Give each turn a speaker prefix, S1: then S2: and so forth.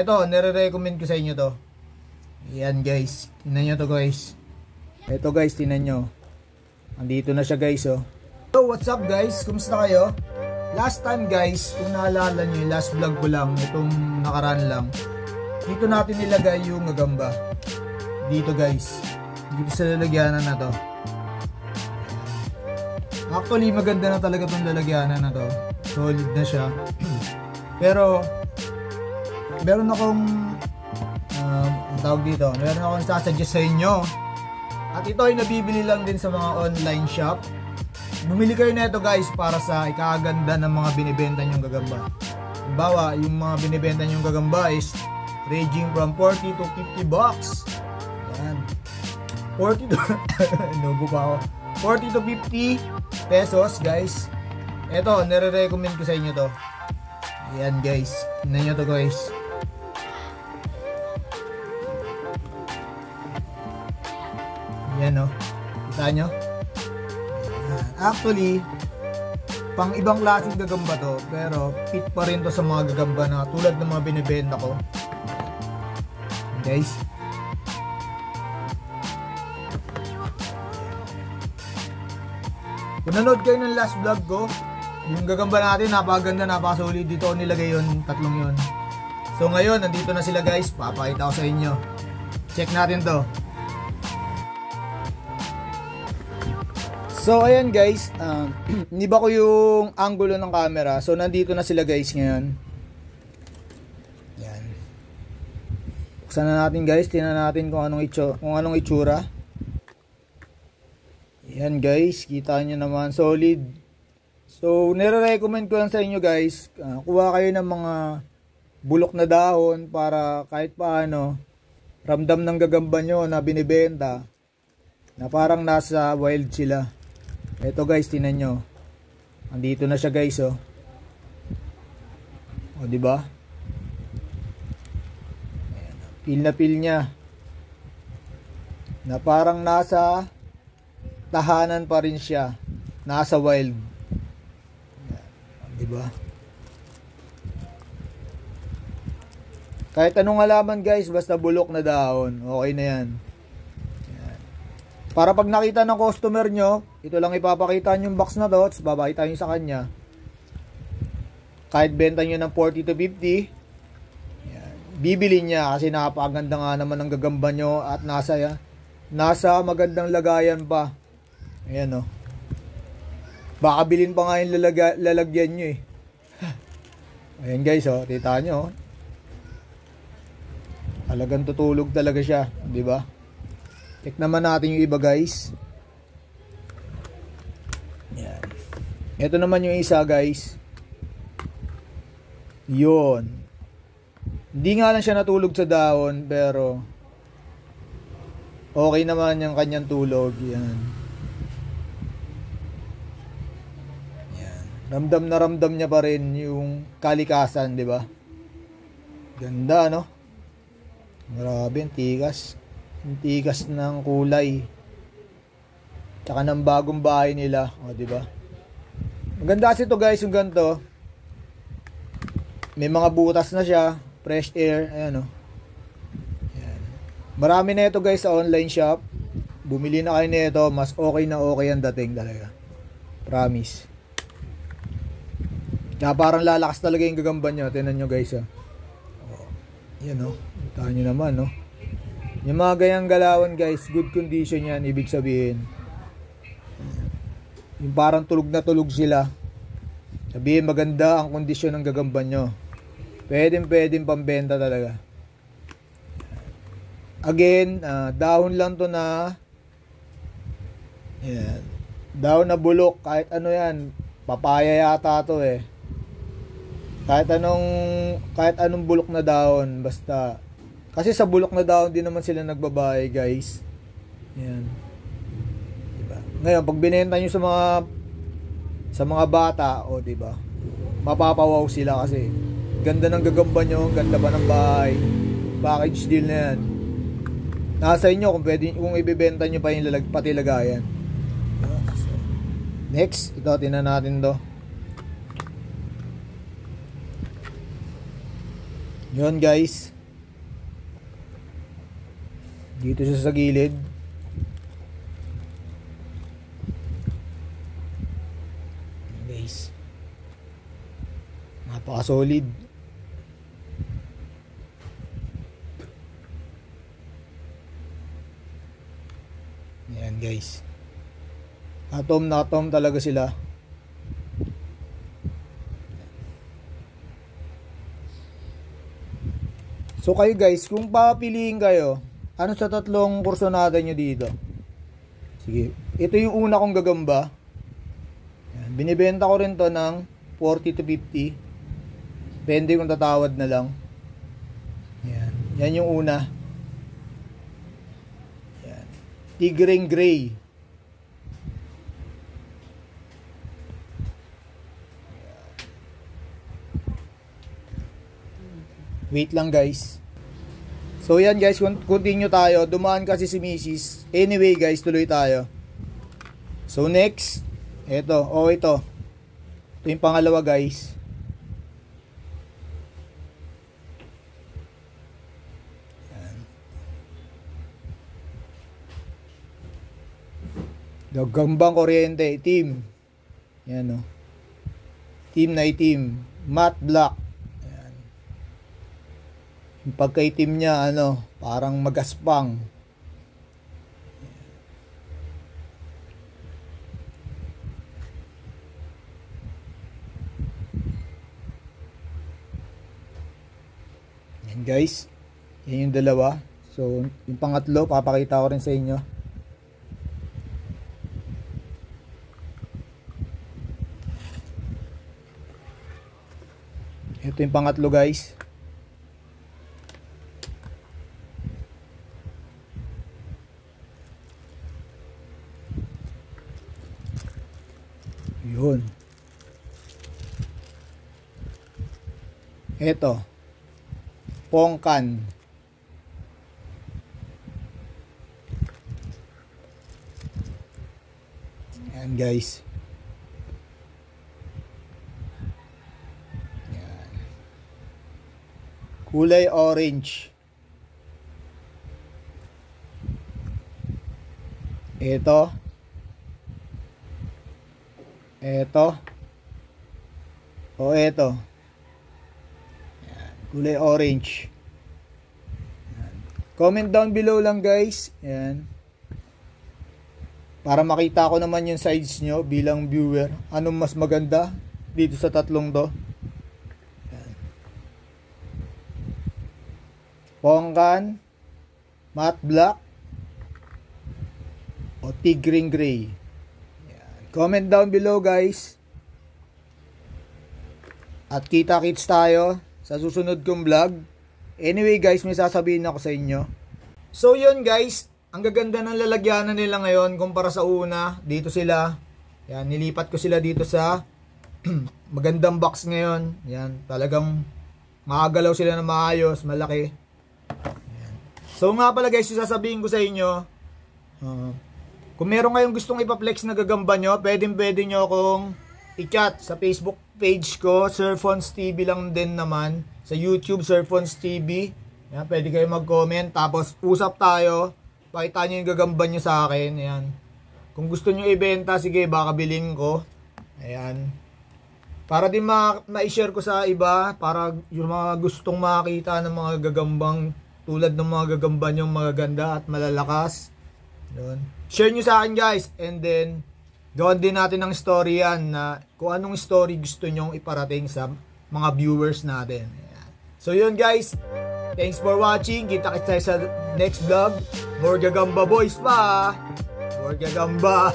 S1: Ito, nire-recommend ko sa inyo to. Ayan guys, tingnan nyo to guys. Ito guys, tingnan nyo. Andito na siya guys oh. So what's up guys, kumusta kayo? Last time guys, kung naalala nyo, last vlog ko lang, itong nakaraan lang, dito natin nilagay yung gagamba. Dito guys, dito sa lalagyanan na to. Actually maganda na talaga itong lalagyanan na to. Solid na siya. Pero meron akong tawag dito, meron akong sasuggest sa inyo. At ito ay nabibili lang din sa mga online shop. Bumili kayo na ito guys para sa ikakaganda ng mga binibenta nyong gagamba. Halimbawa, yung mga binibenta nyong gagamba is ranging from 40 to 50 bucks. Ayan. 40 to nubo pa ako. 40 to 50 pesos guys. Ito, nire-recommend ko sa inyo to. Ayan guys, tingnan nyo to guys. Ayan o, kita nyo? Actually, pang ibang klaseng gagamba to, pero fit pa rin to sa mga gagamba na tulad ng mga binibenta ko. Guys, kung nanood kayo ng last vlog ko, yung gagamba natin napakaganda, napakasolid. Dito ko nilagay yun, tatlong yun. So ngayon, nandito na sila guys, papakita ko sa inyo. Check natin to. So ayan guys, niba ko yung angulo ng camera. So nandito na sila guys ngayon. Yan. Buksan na natin guys, tingnan natin kung anong itsura. Yan guys, kita nyo naman, solid. So nire-recommend ko lang sa inyo guys, kuha kayo ng mga bulok na dahon para kahit paano ramdam ng gagamba nyo na binibenta na parang nasa wild sila. Ito guys, tingnan nyo. Andito na siya guys oh. O di ba? Peel na peel niya. Na parang nasa tahanan pa rin siya. Nasa wild. Di ba? Kahit anong halaman guys, basta bulok na dahon, okay na yan. Para pag nakita ng customer nyo, ito lang ipapakita nyo yung box na to, babakita nyo sa kanya. Kahit benta nyo ng 40 to 50, yan, bibili niya kasi napakaganda nga naman ng gagamba nyo at nasa magandang lagayan pa. Ayan o. Baka bilhin pa nga yung lalagyan nyo eh. Ayan guys o, tita nyo o. Talagang tutulog talaga siya, di ba? Check naman natin yung iba guys. Yan. Ito naman yung isa guys. Yun. Hindi nga lang siya natulog sa dahon, pero okay naman yung kanyang tulog. Yan. Yan. Ramdam na ramdam niya pa rin yung kalikasan, di ba? Ganda, no? Grabe, ang tigas. Ang tigas ng kulay. Tsaka ng bagong bahay nila. O, diba? Maganda kasi ito guys, yung ganito. May mga butas na siya. Fresh air. Ayan o. Ayan. Marami na ito guys sa online shop. Bumili na kayo nito. Mas okay na okay ang dating talaga. Promise. Kaya parang lalakas talaga yung gagamba nyo. Tingnan nyo guys o. Ayan o. Kita nyo naman o. Yung mga ganyang galawan guys, good condition yan, ibig sabihin. Yung parang tulog na tulog sila. Sabihin maganda ang kondisyon ng gagamba nyo. Pwedeng pambenta talaga. Again, dahon lang to na yan. Dahon na bulok, kahit ano yan. Papaya yata to eh. Kahit anong bulok na dahon, basta. Kasi sa bulok na dahon din naman sila nagbabae guys. Yan. Diba? Ngayon, pag binenta nyo sa mga bata, o diba? Mapapawaw sila kasi ganda ng gagamba nyo, ganda pa ng bahay. Package deal na yan. Nasa inyo kung ibebenta nyo pa yung pati lagayan. So, next, ito, tingnan natin to. Yun guys. Dito siya sa gilid. Guys. Napaka-solid. Ayan guys. Atom na atom talaga sila. So kayo guys, kung papiliin kayo, ano sa tatlong kursonada nyo dito? Sige, ito yung una kong gagamba. Ayan, binibenta ko rin to ng 40 to 50. Depende kung tatawad na lang. Ayan, yan yung una. Ayan. Tigreng Gray. Wait lang guys. So yan guys, continue tayo. Dumaan kasi si Mrs. Anyway guys, tuloy tayo. So next, ito, ito. Ito yung pangalawa guys. Yan. Gagambang kuryente, itim. Yan o. Team na itim. Matte black. Yung pagkaitim niya, parang magaspang. Yan guys. Yan yung dalawa. So, yung pangatlo, papakita ko rin sa inyo. Ito yung pangatlo guys. Yun. Ito. Pongkan. Yan guys. Yan. Kulay orange. Ito. Ito. Ito. Yan. Kulay orange. Yan. Comment down below lang guys. Yan. Para makita ko naman yung sides nyo bilang viewer. Anong mas maganda dito sa tatlong to. Yan. Pongkan, matte black, o tigreng gray. Comment down below guys. At kita-kits tayo sa susunod kong vlog. Anyway guys, may sasabihin ako sa inyo. So yun guys, ang gaganda ng lalagyanan nila ngayon kumpara sa una. Dito sila. Yan, nilipat ko sila dito sa magandang box ngayon. Yan, talagang makagalaw sila na maayos, malaki. Yan. So nga pala guys, yung sasabihin ko sa inyo, kung meron kayong gustong ipaplex na gagamba nyo, pwede nyo akong i-chat sa Facebook page ko, Sir Fonz TV lang din naman. Sa YouTube, Sir Fonz TV. Yan, pwede kayo mag-comment. Tapos, usap tayo. Pakita nyo yung gagamba nyo sa akin. Yan. Kung gusto nyo ibenta, sige, baka biling ko. Ayan. Para din ma-share ko sa iba. Para yung mga gustong makakita ng mga gagambang, tulad ng mga gagamba nyo magaganda at malalakas. Doon. Share nyo sa akin guys, and then gawin din natin ng story yan na kung anong story gusto nyong iparating sa mga viewers natin. Ayan. So yun guys, thanks for watching. Kita-kits tayo sa next vlog. More gagamba boys pa. More gagamba.